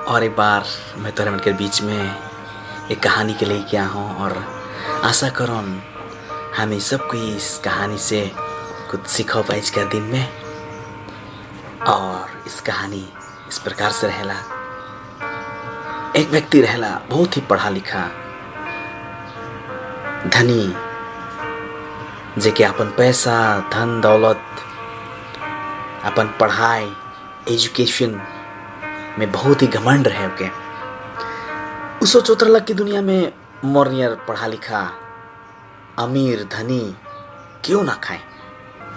और एक बार मैं तोरे मन के बीच में एक कहानी के लेके आया हूँ और आशा करूँ हमें सबको इस कहानी से कुछ सीखो पाइज कर दिन में। और इस कहानी इस प्रकार से रहेला। एक व्यक्ति रहेला बहुत ही पढ़ा लिखा धनी, जेके अपन पैसा धन दौलत अपन पढ़ाई एजुकेशन में बहुत ही घमंड रहे ओके। उस सोचत रहला कि दुनिया में मोर नियर पढ़ा लिखा अमीर धनी क्यों ना खाए,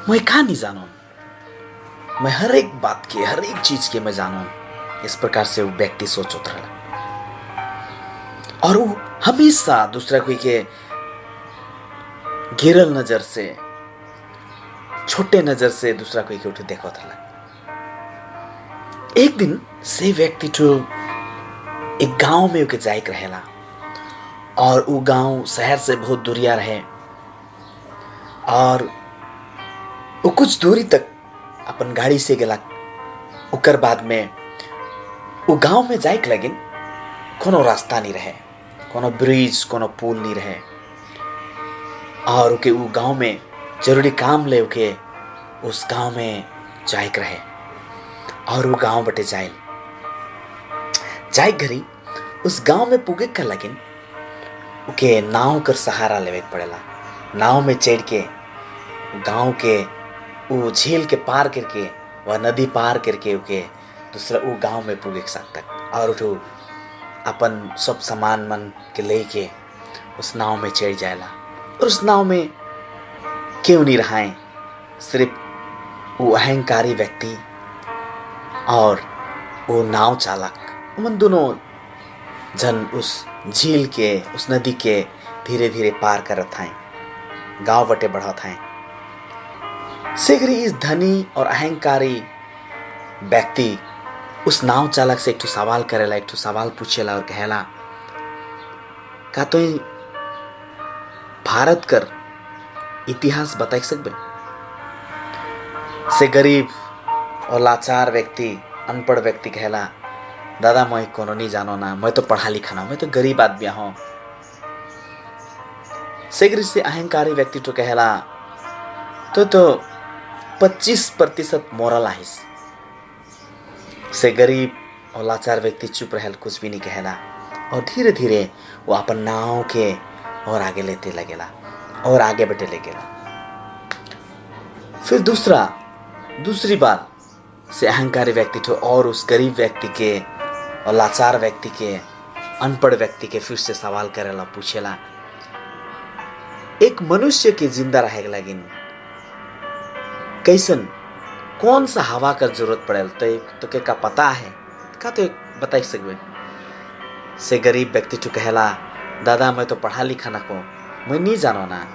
मैं कहा नहीं जानूं, मैं हर एक बात के हर एक चीज के मैं जानूं। इस प्रकार से वो व्यक्ति सोचत रहला और वो हमेशा दूसरा कोई के गिरल नजर से छोटे नजर से दूसरा कोई के उठे देखत रहला। एक दिन से व्यक्ति तो एक गांव में उके जाइक रहेला और वो गांव शहर से बहुत दूरिया रहे और वो कुछ दूरी तक अपन गाड़ी से गेला। उकर बाद में वो गांव में जाइक लगिन कोनो रास्ता नहीं रहे, कोनो ब्रिज कोनो पुल नहीं रहे और उके वो गांव में जरूरी काम ले उके उस गांव में जाइक रहे और वो गांव बटे जाए घरी उस गांव में पुगे का लगिन उके नाव कर सहारा लेवे पड़ेला। नाव में चढ़ के गांव के वो झील के पार करके वह नदी पार करके उके दूसरा वो गांव में पुगे सकता और उठो अपन सब सामान मन के लेके उस नाव में चढ़ जाएला। और उस नाव में क्यों नहीं रहाए, सिर्फ वो अहंकारी व्यक्ति और वो नाव चालक, उन दोनों जन उस झील के उस नदी के धीरे धीरे पार करत हैं, गांव बटे बढ़त हैं। शीघ्र इस धनी और अहंकारी व्यक्ति उस नाव चालक से एक ठो सवाल करेला, एक ठो सवाल पूछेला और कहेला, का तो भारत कर इतिहास बता सकबे? से गरीब और लाचार व्यक्ति अनपढ़ व्यक्ति कहेला, दादा मैं कोनो नहीं जानो ना, मैं तो पढ़ा लिखा ना, मैं तो गरीब आदमी हूँ। शीघ्र से अहंकारी व्यक्ति तो कहेला, तो 25% मोरल आहिस। से गरीब और लाचार व्यक्ति चुप रहल, कुछ भी नहीं कहेला और धीरे धीरे वो अपन नाव के और आगे लेते लगेला और आगे बढ़ते लगेला। फिर दूसरी बार से अहंकारी व्यक्ति तो और उस गरीब व्यक्ति के और लाचार व्यक्ति के अनपढ़ व्यक्ति के फिर से सवाल करेला, पूछेला, एक मनुष्य के जिंदा रहे लगिन कैसन कौन सा हवा का जरूरत पड़ेल तो के का पता है, का तो बता सकबे? से गरीब व्यक्ति तो कहेला, दादा मैं तो पढ़ा लिखा ना को, मैं नहीं जानो ना,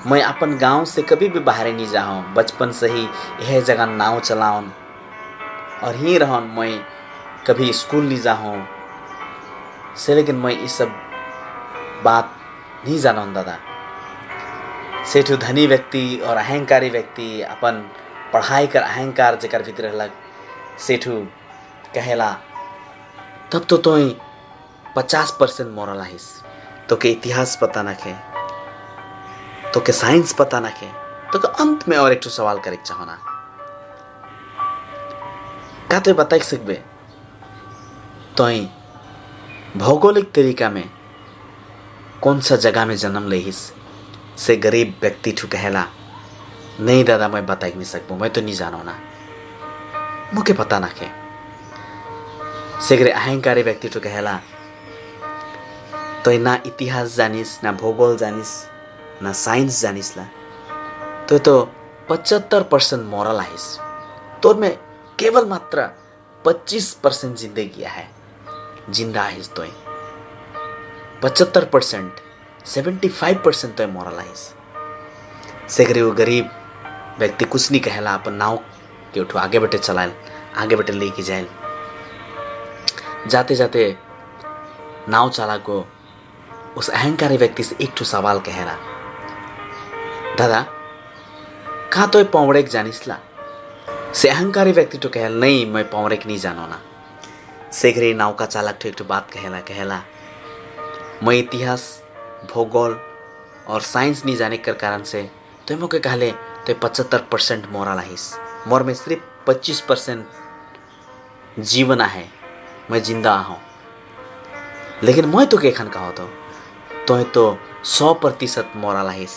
मैं अपन गांव से कभी भी बाहर नहीं जाऊँ, बचपन से ही यह जगह नाव चलाऊं और ही रहूं, मैं कभी स्कूल नहीं जाऊँ से, लेकिन मैं ये सब बात नहीं जानूँ दादा। सेठू धनी व्यक्ति और अहंकारी व्यक्ति अपन पढ़ाई कर अहंकार जेकर भीतर रहलक, सेठू कहेला, तब तो 50% मोरल आहिस, तो के इतिहास पता ना खे, तो के साइंस पता ना खे, तो के अंत में और एक सवाल करे चाहो ना, का तो बता सकबे? तो भौगोलिक तरीका में कौन सा जगह में जन्म लेहिस? से गरीब व्यक्ति ठू कहेला, नहीं दादा मैं बता नहीं सकूं, मैं तो नहीं जानो ना, मुझे पता ना के। शीघ्र अहंकारी व्यक्ति ठू कहेला, तो ना इतिहास जानिस ना भूगोल जानिस ना साइंस जानिस ला, तो 75% मोरल आहिस, तो में केवल मात्र 25% जिंदगी है, जिंदा आहिस तो 75% 75% तो मोरल आहिस। शीघ्र वो गरीब व्यक्ति कुछ नहीं कहेला, अपन नाव के उठो आगे बढ़े चलाएल, आगे बढ़े लेके जाए। जाते जाते नाव चालक को उस अहंकारी व्यक्ति से एक ठो सवाल कहेला, दादा कहा तो पौड़े जानिसला? से अहंकारी व्यक्ति तो कहे, नहीं मैं पौड़े नहीं जानो ना, से घरी नौका चालक ठो एक ठो बात कहेला मैं इतिहास भूगोल और साइंस नहीं जाने कर कारण से तो मोके कहले तो 75% मोरा लाहिस, मोर में सिर्फ 25% जीवन है, मैं जिंदा हूँ। लेकिन मैं तो केखन कहो तो 100% मोरा लाहिस।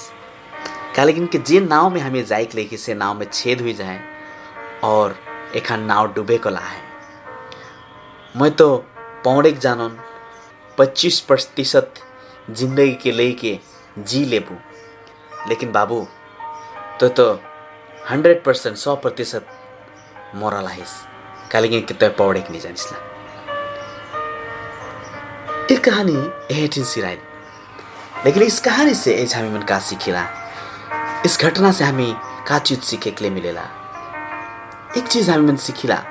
क्या लेकिन कि जे नाव में हमें जाए के लेके से नाव में छेद हुई जाए और एखन नाव डूबे को ला है। मैं तो पौड़ेक जानन 25% जिंदगी के लेके जी लेबू, लेकिन बाबू तो 100% 100% मोरा लाहिस। क्या लेकिन कि तो पौड़ेक नहीं जानिसला। ये कहानी एहटिन सिराइल, लेकिन इस कहानी से एज हमें मन का सीखेला, इस घटना से हमें का चीज सीखे के लिए मिलेला। एक चीज हमें मन सीखिला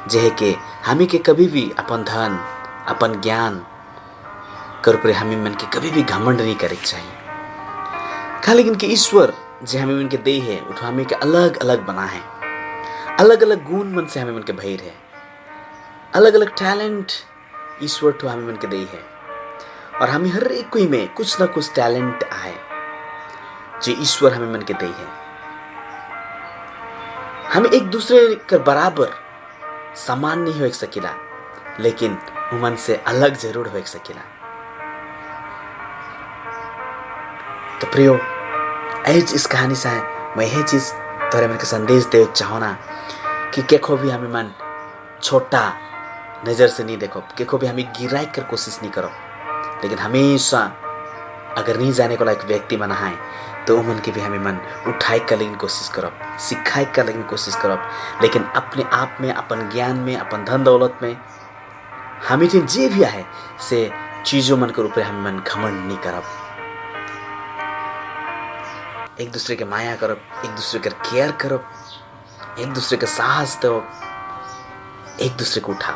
जे है कि हमें के कभी भी अपन धन अपन ज्ञान कर पर हमें मन के कभी भी घमंड नहीं करे चाहिए। का लेकिन कि ईश्वर जे हमें मन के दे है उठो हमें के अलग अलग बना है, अलग अलग गुण मन से हमें मन के भैर है, अलग अलग टैलेंट ईश्वर तो हमें मन के दे है। और हमें हर एक कोई में कुछ ना कुछ टैलेंट आए जो ईश्वर हमें मन के दे है। हम एक दूसरे के बराबर समान नहीं हो सकेला, लेकिन मन से अलग जरूर हो सकेला। तो प्रियो, एज इस कहानी से मैं यह चीज तोरे मन के संदेश दे चाहना कि केखो भी हमें मन छोटा नजर से नहीं देखो, केखो भी हमें गिराई कर कोशिश नहीं करो, लेकिन हमेशा अगर नहीं जाने को लायक व्यक्ति बना है तो मन के भी हमें मन उठाए कर लेकिन कोशिश करो, सिखाए कर लेकिन कोशिश करो, लेकिन अपने आप में अपन ज्ञान में अपन धन दौलत में हमें जे भी है से चीजों मन के ऊपर हमें मन घमंड नहीं करब। एक दूसरे के माया करब, एक दूसरे के केयर करब, एक दूसरे के साहस दो, एक दूसरे को उठा।